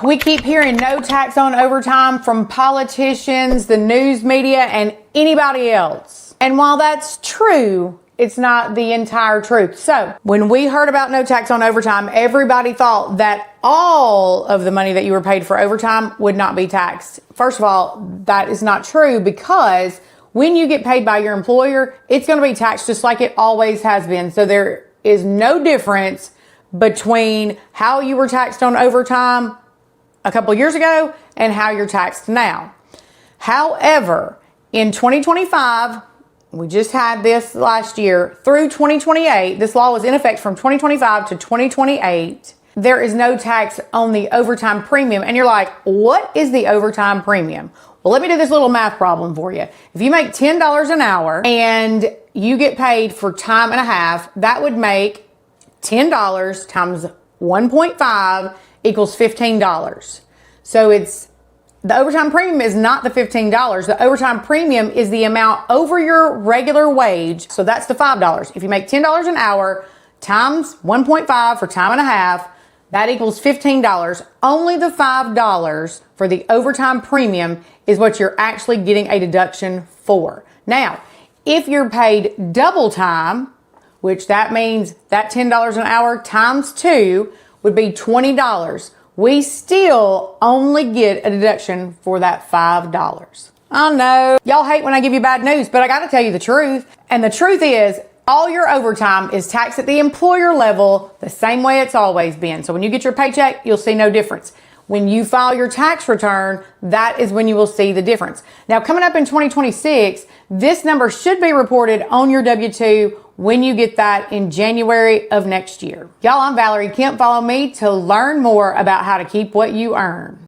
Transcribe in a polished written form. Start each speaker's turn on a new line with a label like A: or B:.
A: We keep hearing no tax on overtime from politicians, the news media, and anybody else. And while that's true, it's not the entire truth. So when we heard about no tax on overtime, everybody thought that all of the money that you were paid for overtime would not be taxed. First of all, that is not true, because when you get paid by your employer, it's going to be taxed just like it always has been. So there is no difference between how you were taxed on overtime a couple years ago and how you're taxed now. However, in 2025, we just had this last year, through 2028, this law was in effect from 2025 to 2028. There is no tax on the overtime premium. And you're like, what is the overtime premium? Well, let me do this little math problem for you. If you make $10 an hour and you get paid for time and a half, that would make $10 times 1.5 equals $15. So the overtime premium is not the $15. The overtime premium is the amount over your regular wage. So that's the $5. If you make $10 an hour times 1.5 for time and a half, that equals $15. Only the $5 for the overtime premium is what you're actually getting a deduction for. Now, if you're paid double time, which that means that $10 an hour times 2 would be $20. We still only get a deduction for that $5. I know y'all hate when I give you bad news, but I got to tell you the truth. And the truth is, all your overtime is taxed at the employer level the same way it's always been. So when you get your paycheck, you'll see no difference. When you file your tax return, that is when you will see the difference. Now, coming up in 2026, this number should be reported on your W-2 when you get that in January of next year. Y'all, I'm Valerie Kemp. Follow me to learn more about how to keep what you earn.